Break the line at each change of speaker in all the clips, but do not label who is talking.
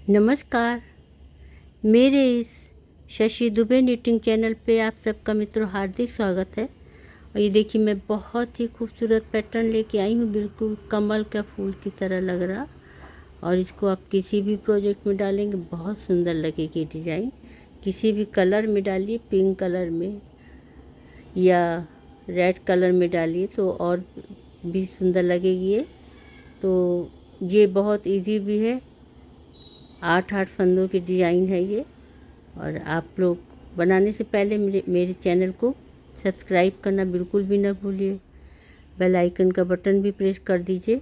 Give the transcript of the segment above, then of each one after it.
नमस्कार। मेरे इस शशि दुबे निटिंग चैनल पे आप सबका मित्रों हार्दिक स्वागत है। और ये देखिए, मैं बहुत ही खूबसूरत पैटर्न लेके आई हूँ, बिल्कुल कमल का फूल की तरह लग रहा। और इसको आप किसी भी प्रोजेक्ट में डालेंगे बहुत सुंदर लगेगी डिज़ाइन। किसी भी कलर में डालिए, पिंक कलर में या रेड कलर में डालिए तो और भी सुंदर लगेगी ये। तो ये बहुत इजी भी है, 8 फंदों की डिज़ाइन है ये। और आप लोग बनाने से पहले मेरे चैनल को सब्सक्राइब करना बिल्कुल भी ना भूलिए। बेल आइकन का बटन भी प्रेस कर दीजिए।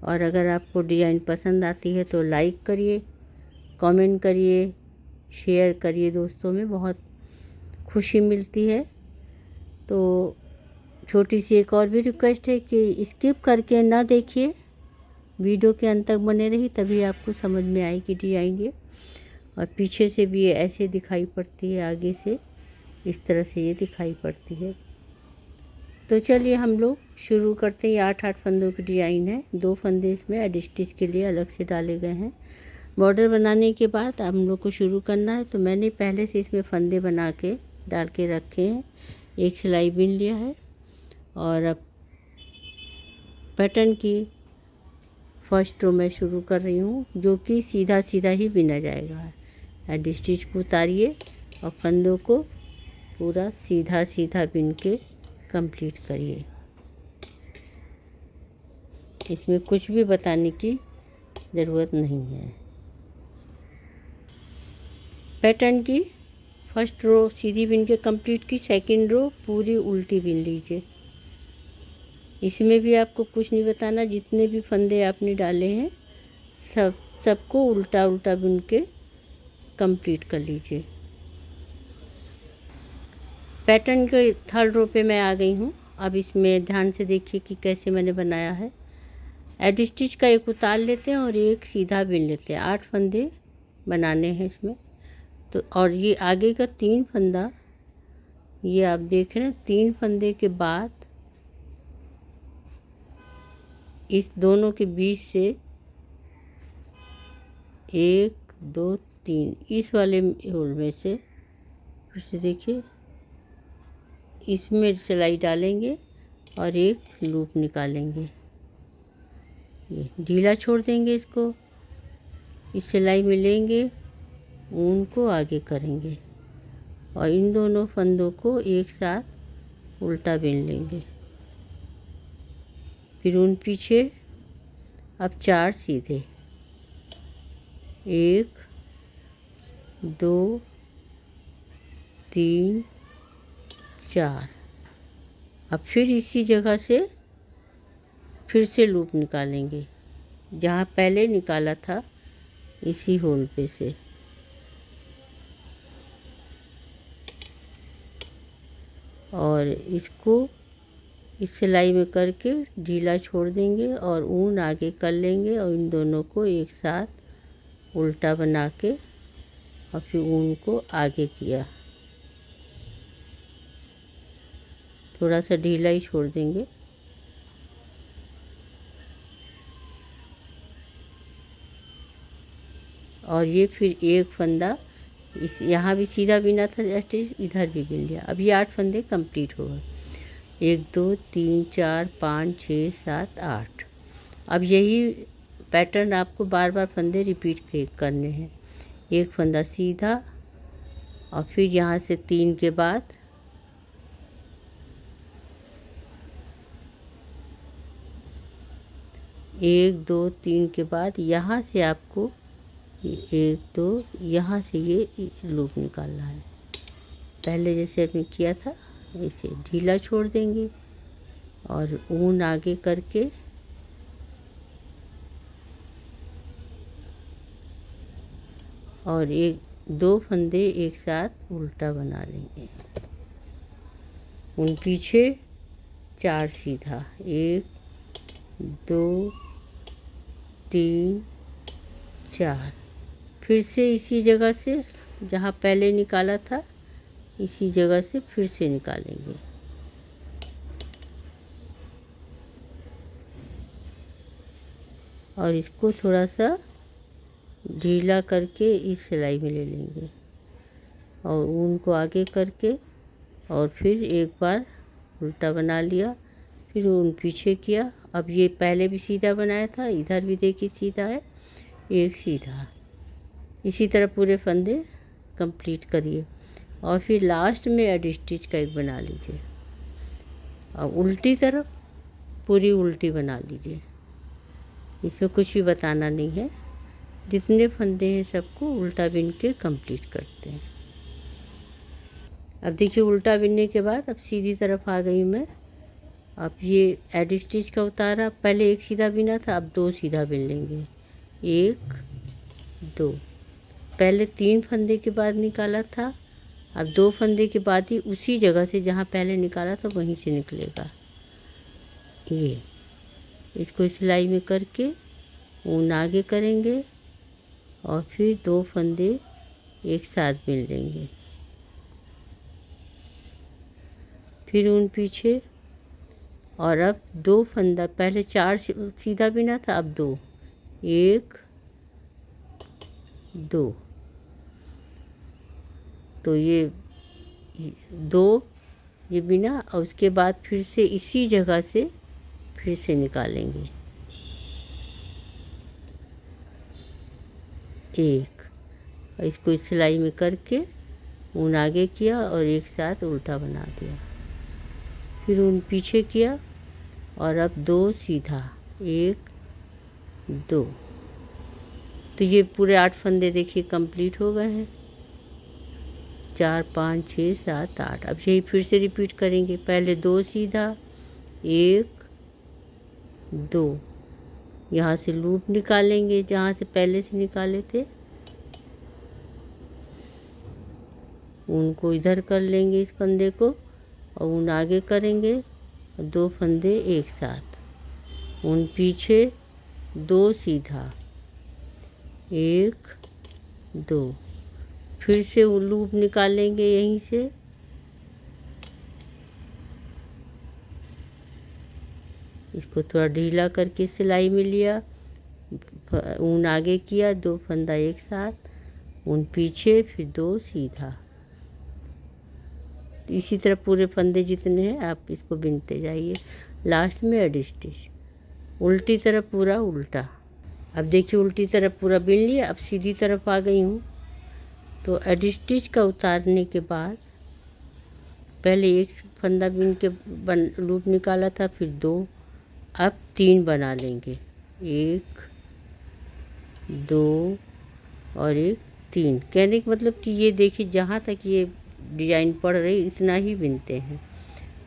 और अगर आपको डिज़ाइन पसंद आती है तो लाइक करिए, कमेंट करिए, शेयर करिए, दोस्तों में बहुत खुशी मिलती है। तो छोटी सी एक और भी रिक्वेस्ट है कि स्किप करके ना देखिए, वीडियो के अंत तक बने रही, तभी आपको समझ में आएगी डिज़ाइन ये। और पीछे से भी ये ऐसे दिखाई पड़ती है, आगे से इस तरह से ये दिखाई पड़ती है। तो चलिए हम लोग शुरू करते हैं। ये 8 फंदों की डिज़ाइन है। 2 फंदे इसमें एड स्टिच के लिए अलग से डाले गए हैं। बॉर्डर बनाने के बाद हम लोग को शुरू करना है। तो मैंने पहले से इसमें फंदे बना के डाल के रखे हैं। एक सिलाई बिन लिया है और अब पैटर्न की फर्स्ट रो मैं शुरू कर रही हूँ, जो कि सीधा सीधा ही बिना जाएगा। एड स्टिच को उतारिए और फंदों को पूरा सीधा सीधा बिन के कंप्लीट करिए। इसमें कुछ भी बताने की ज़रूरत नहीं है। पैटर्न की फर्स्ट रो सीधी बिन के कंप्लीट की, सेकंड रो पूरी उल्टी बिन लीजिए। इसमें भी आपको कुछ नहीं बताना, जितने भी फंदे आपने डाले हैं सबको उल्टा उल्टा बुन के कंप्लीट कर लीजिए। पैटर्न के थर्ड रो पे मैं आ गई हूँ। अब इसमें ध्यान से देखिए कि कैसे मैंने बनाया है। एड स्टिच का एक उतार लेते हैं और एक सीधा बिन लेते हैं। 8 फंदे बनाने हैं इसमें। तो और ये आगे का 3 फंदा, ये आप देख रहे हैं, 3 फंदे के बाद इस दोनों के बीच से 1 2 3 इस वाले होल में से फिर से देखिए, इसमें सिलाई डालेंगे और एक लूप निकालेंगे। ये ढीला छोड़ देंगे, इसको इस सिलाई में लेंगे, ऊन को आगे करेंगे और इन दोनों फंदों को एक साथ उल्टा बिन लेंगे। फिर ऊन पीछे, अब 4 सीधे, 1 2 3 4। अब फिर इसी जगह से फिर से लूप निकालेंगे, जहाँ पहले निकाला था इसी होल पे से। और इसको इस सिलाई में करके ढीला छोड़ देंगे और ऊन आगे कर लेंगे और इन दोनों को एक साथ उल्टा बना के और फिर ऊन को आगे किया, थोड़ा सा ढीला ही छोड़ देंगे। और ये फिर एक फंदा इस यहाँ भी सीधा बिना था, इधर भी बिन लिया। अब ये 8 फंदे कंप्लीट हो गए। 1 2 3 4 5 6 7 8। अब यही पैटर्न आपको बार बार फंदे रिपीट करने हैं। एक फंदा सीधा और फिर यहाँ से 3 के बाद 1 2 3 के बाद यहाँ से आपको 1 2 यहाँ से ये लूप निकालना है। पहले जैसे हमने किया था इसे ढीला छोड़ देंगे और ऊन आगे करके और 1 2 फंदे एक साथ उल्टा बना लेंगे। ऊन पीछे, 4 सीधा, 1 2 3 4। फिर से इसी जगह से जहाँ पहले निकाला था इसी जगह से फिर से निकालेंगे। और इसको थोड़ा सा ढीला करके इस सिलाई में ले लेंगे और ऊन को आगे करके और फिर एक बार उल्टा बना लिया, फिर ऊन पीछे किया। अब ये पहले भी सीधा बनाया था, इधर भी देखिए सीधा है, एक सीधा। इसी तरह पूरे फंदे कंप्लीट करिए और फिर लास्ट में एड स्टिच का एक बना लीजिए। अब उल्टी तरफ पूरी उल्टी बना लीजिए, इसमें कुछ भी बताना नहीं है। जितने फंदे हैं सबको उल्टा बिन के कंप्लीट करते हैं। अब देखिए उल्टा बिनने के बाद अब सीधी तरफ आ गई मैं। अब ये एड स्टिच का उतारा, पहले एक सीधा बिना था, अब 2 सीधा बिन लेंगे, 1 2। पहले 3 फंदे के बाद निकाला था, अब 2 फंदे के बाद ही उसी जगह से जहाँ पहले निकाला था वहीं से निकलेगा। ये इसको सिलाई में करके ऊन आगे करेंगे और फिर 2 फंदे एक साथ बिन लेंगे, फिर ऊन पीछे और अब 2 फंदा, पहले 4 सीधा बिना था, अब 2, 1 2। तो ये 2 ये बिना और उसके बाद फिर से इसी जगह से फिर से निकालेंगे 1। और इसको इस सिलाई में करके ऊन आगे किया और एक साथ उल्टा बना दिया, फिर ऊन पीछे किया और अब 2 सीधा, 1 2। तो ये पूरे 8 फंदे देखिए कंप्लीट हो गए हैं, 4 5 6 7 8। अब यही फिर से रिपीट करेंगे, पहले 2 सीधा, 1 2, यहाँ से लूप निकालेंगे जहाँ से पहले से निकाले थे, ऊन को इधर कर लेंगे इस फंदे को और ऊन आगे करेंगे और 2 फंदे एक साथ, ऊन पीछे 2 सीधा, 1 2। फिर से वो लूप निकालेंगे यहीं से, इसको थोड़ा ढीला करके सिलाई में लिया, ऊन आगे किया, 2 फंदा एक साथ, ऊन पीछे, फिर 2 सीधा। तो इसी तरह पूरे फंदे जितने हैं आप इसको बिनते जाइए, लास्ट में एड स्टिच, उल्टी तरफ पूरा उल्टा। अब देखिए उल्टी तरफ पूरा बिन लिया, अब सीधी तरफ आ गई हूँ। तो एड स्टिच का उतारने के बाद पहले एक फंदा बिन के लूप निकाला था, फिर 2, अब 3 बना लेंगे, 1 2 और 1 3। कहने का मतलब कि ये देखिए जहाँ तक ये डिजाइन पड़ रही इतना ही बिनते हैं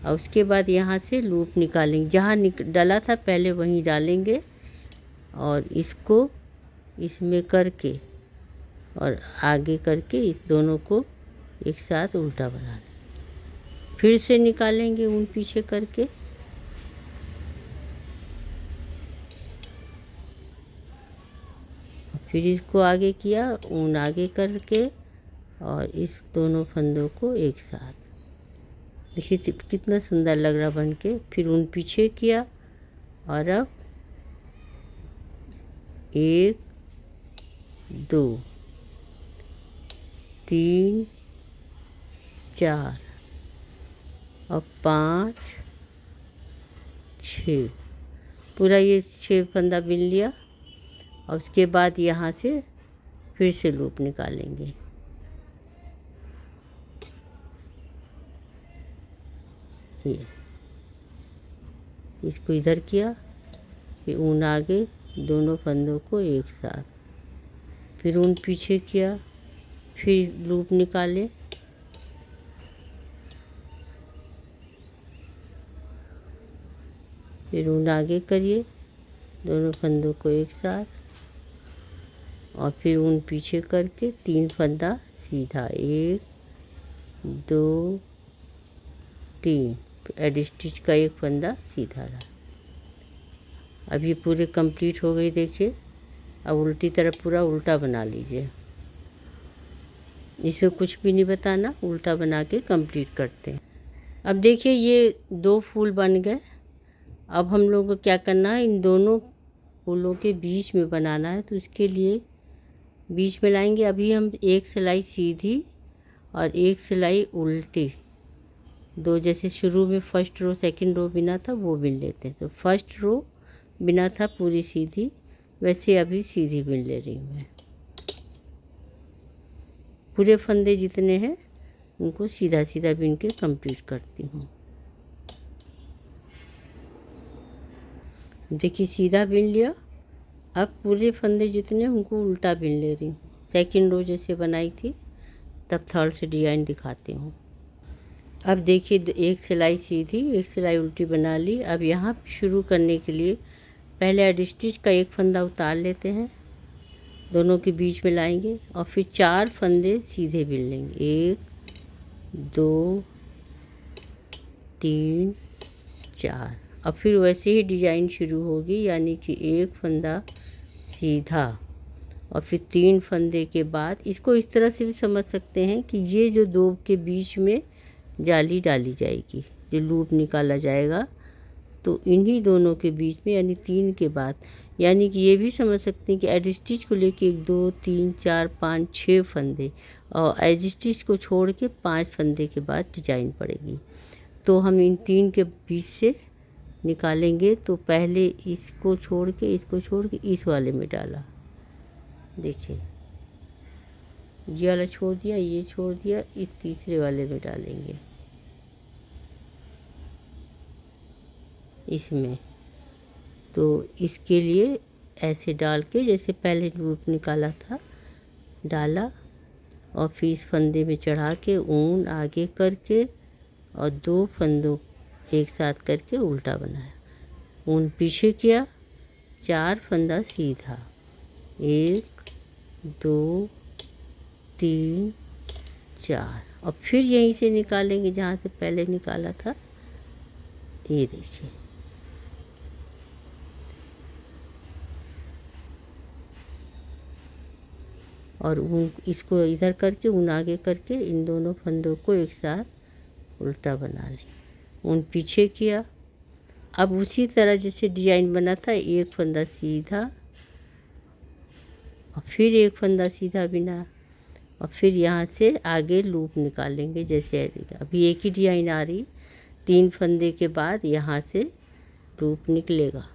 और उसके बाद यहाँ से लूप निकालेंगे, जहाँ डाला था पहले वहीं डालेंगे और इसको इसमें करके और आगे करके इस दोनों को एक साथ उल्टा बना लें, फिर से निकालेंगे ऊन पीछे करके, फिर इसको आगे किया, ऊन आगे करके और इस दोनों फंदों को एक साथ। देखिए कितना सुंदर लग रहा बन के। फिर ऊन पीछे किया और अब 1 2 3 4 और 5 6, पूरा ये 6 फंदा बिन लिया और उसके बाद यहाँ से फिर से लूप निकालेंगे, ये इसको इधर किया, फिर ऊन आगे, दोनों फंदों को एक साथ, फिर ऊन पीछे किया, फिर लूप निकाले, फिर ऊन आगे करिए, दोनों फंदों को एक साथ और फिर ऊन पीछे करके 3 फंदा सीधा, 1 2 3, एड स्टिच का एक फंदा सीधा रहा। अब ये पूरे कंप्लीट हो गई देखिए। अब उल्टी तरफ पूरा उल्टा बना लीजिए, इसमें कुछ भी नहीं बताना, उल्टा बना के कंप्लीट करते हैं। अब देखिए ये 2 फूल बन गए। अब हम लोगों को क्या करना है, इन दोनों फूलों के बीच में बनाना है। तो इसके लिए बीच में लाएंगे। अभी हम एक सिलाई सीधी और एक सिलाई उल्टी, दो जैसे शुरू में फर्स्ट रो सेकंड रो बिना था वो बिन लेते हैं। तो फर्स्ट रो बिना था पूरी सीधी, वैसे अभी सीधी बिन ले रही हूँ मैं। पूरे फंदे जितने हैं उनको सीधा सीधा बिन के कंप्लीट करती हूँ। देखिए सीधा बिन लिया, अब पूरे फंदे जितने उनको उल्टा बिन ले रही हूँ। सेकंड रो जैसे बनाई थी तब थर्ड से डिजाइन दिखाती हूँ। अब देखिए एक सिलाई सीधी एक सिलाई उल्टी बना ली। अब यहाँ शुरू करने के लिए पहले एड स्टिच का एक फंदा उतार लेते हैं, दोनों के बीच में लाएंगे और फिर 4 फंदे सीधे बिन लेंगे। 1 2 3 4। अब फिर वैसे ही डिजाइन शुरू होगी, यानी कि एक फंदा सीधा और फिर 3 फंदे के बाद इसको इस तरह से भी समझ सकते हैं कि ये जो 2 के बीच में जाली डाली जाएगी, जो लूप निकाला जाएगा, तो इन्हीं दोनों के बीच में यानी 3 के बाद, यानी कि ये भी समझ सकते हैं कि एड स्टिच को लेके 1 2 3 4 5 6 फंदे और एड स्टिच को छोड़ के 5 फंदे के बाद डिजाइन पड़ेगी। तो हम इन 3 के बीच से निकालेंगे। तो पहले इसको छोड़ के इस वाले में डाला, देखिए ये वाला छोड़ दिया, ये छोड़ दिया, इस तीसरे वाले में डालेंगे इसमें। तो इसके लिए ऐसे डाल के जैसे पहले लूप निकाला था डाला और फिर इस फंदे में चढ़ा के ऊन आगे करके और 2 फंदों एक साथ करके उल्टा बनाया, ऊन पीछे किया, 4 फंदा सीधा, 1 2 3 4 और फिर यहीं से निकालेंगे जहाँ से पहले निकाला था। ये देखिए और ऊन इसको इधर करके ऊन आगे करके इन दोनों फंदों को एक साथ उल्टा बना लें, ऊन पीछे किया। अब उसी तरह जैसे डिजाइन बना था एक फंदा सीधा और फिर एक फंदा सीधा बिना और फिर यहाँ से आगे लूप निकालेंगे। जैसे अभी एक ही डिजाइन आ रही, 3 फंदे के बाद यहाँ से लूप निकलेगा।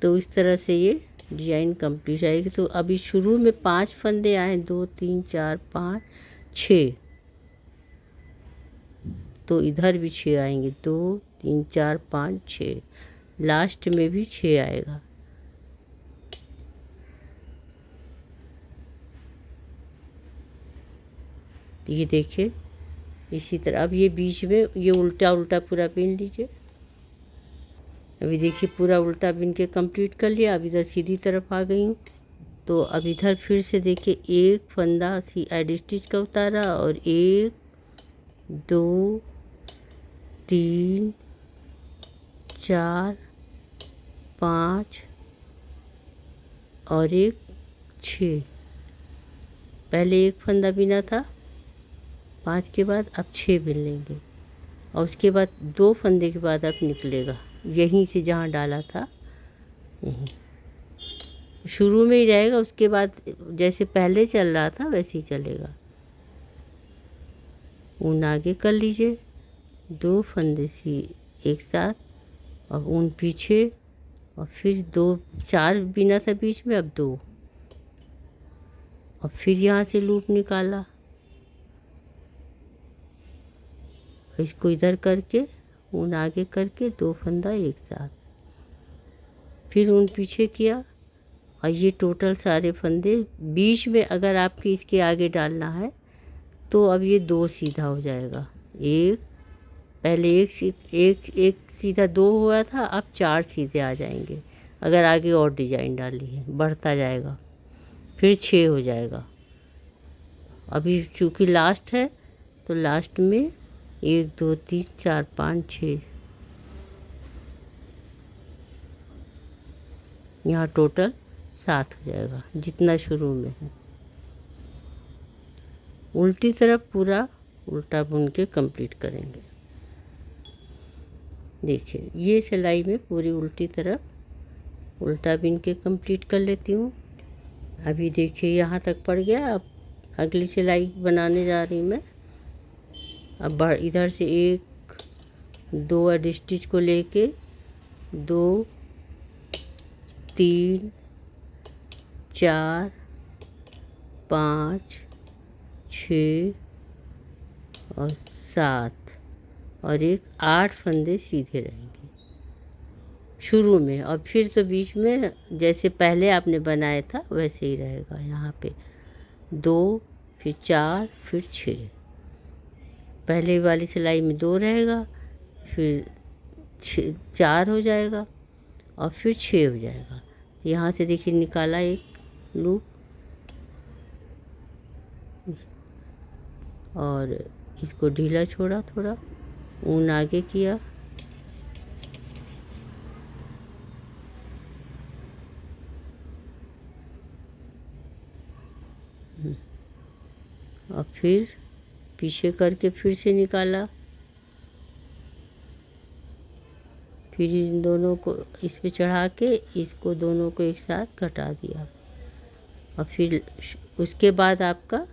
तो इस तरह से ये डिजाइन कंप्लीट आएगी। तो अभी शुरू में 5 फंदे आए, 2 3 4 5 6, तो इधर भी 6 आएंगे, 2 3 4 5 6, लास्ट में भी 6 आएगा। तो ये देखिए इसी तरह अब ये बीच में ये उल्टा उल्टा पूरा बिन लीजिए। अभी देखिए पूरा उल्टा बिन के कंप्लीट कर लिया। अब इधर सीधी तरफ आ गई हूँ। तो अब इधर फिर से देखिए एक फंदा एड स्टिच का उतारा और 1 2 3 4 5 और 1 6। पहले एक फंदा बिना था 5 के बाद, अब 6 बिन लेंगे और उसके बाद 2 फंदे के बाद अब निकलेगा यहीं से जहाँ डाला था, यहीं शुरू में ही रहेगा। उसके बाद जैसे पहले चल रहा था वैसे ही चलेगा। ऊन आगे कर लीजिए, 2 फंदे सी एक साथ और ऊन पीछे और फिर 2 4 बिना था बीच में, अब 2 और फिर यहाँ से लूप निकाला, इसको इधर करके ऊन आगे करके 2 फंदा एक साथ, फिर ऊन पीछे किया और ये टोटल सारे फंदे बीच में अगर आपके इसके आगे डालना है तो अब ये 2 सीधा हो जाएगा। एक पहले एक सीधा 2 हुआ था, अब 4 सीधे आ जाएंगे अगर आगे और डिजाइन डाली है, बढ़ता जाएगा, फिर 6 हो जाएगा। अभी चूँकि लास्ट है तो लास्ट में 1 2 3 4 5 6, यहाँ टोटल 7 हो जाएगा जितना शुरू में है। उल्टी तरफ पूरा उल्टा बुन के कंप्लीट करेंगे। देखिए ये सिलाई में पूरी उल्टी तरफ उल्टा बिन के कंप्लीट कर लेती हूँ। अभी देखिए यहाँ तक पड़ गया। अब अगली सिलाई बनाने जा रही मैं। अब इधर से 1 2 एड स्टिच को लेके 2 3 4 5 6 और 7 और 8 फंदे सीधे रहेंगे शुरू में, और फिर तो बीच में जैसे पहले आपने बनाया था वैसे ही रहेगा। यहाँ पे 2 फिर 4 फिर 6, पहले वाली सिलाई में 2 रहेगा, फिर 4 हो जाएगा और फिर 6 हो जाएगा। यहाँ से देखिए निकाला एक लूप और इसको ढीला छोड़ा, थोड़ा ऊन आगे किया, और फिर पीछे करके फिर से निकाला, फिर इन दोनों को इस पे चढ़ा के इसको दोनों को एक साथ घटा दिया। और फिर उसके बाद आपका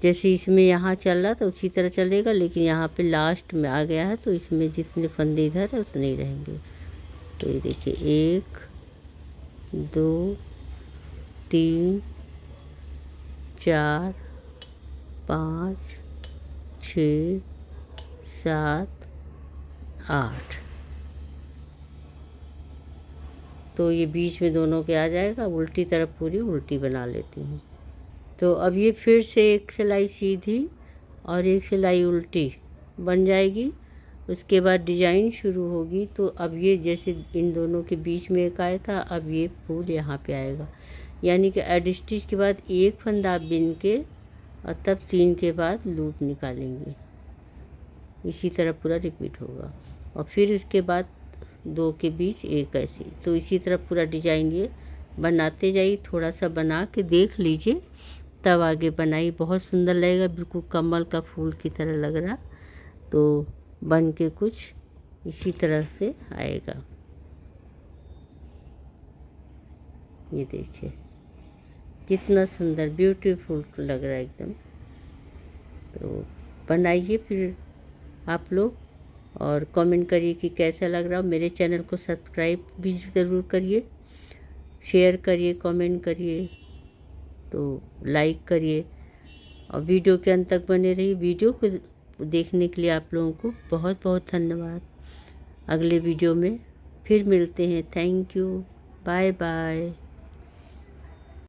जैसे इसमें यहाँ चल रहा था उसी तरह चलेगा, लेकिन यहाँ पे लास्ट में आ गया है तो इसमें जितने फंदे इधर है उतने ही रहेंगे। तो ये देखिए 1 2 3 4 5 6 7 8, तो ये बीच में दोनों के आ जाएगा। उल्टी तरफ पूरी उल्टी बना लेती हूँ। तो अब ये फिर से एक सिलाई सीधी और एक सिलाई उल्टी बन जाएगी। उसके बाद डिजाइन शुरू होगी। तो अब ये जैसे इन दोनों के बीच में एक आया था, अब ये फूल यहाँ पे आएगा, यानी कि एड स्टिच के बाद एक फंदा आप बिन के और तब 3 के बाद लूप निकालेंगे। इसी तरह पूरा रिपीट होगा और फिर उसके बाद 2 के बीच एक ऐसे। तो इसी तरह पूरा डिजाइन ये बनाते जाइए। थोड़ा सा बना के देख लीजिए तब आगे बनाई, बहुत सुंदर लगेगा, बिल्कुल कमल का फूल की तरह लग रहा। तो बन के कुछ इसी तरह से आएगा। ये देखिए कितना सुंदर ब्यूटीफुल लग रहा है एकदम। तो बनाइए फिर आप लोग और कमेंट करिए कि कैसा लग रहा हो। मेरे चैनल को सब्सक्राइब भी ज़रूर करिए, शेयर करिए, कमेंट करिए, तो लाइक करिए और वीडियो के अंत तक बने रहिए। वीडियो को देखने के लिए आप लोगों को बहुत बहुत धन्यवाद। अगले वीडियो में फिर मिलते हैं। Thank you, bye bye.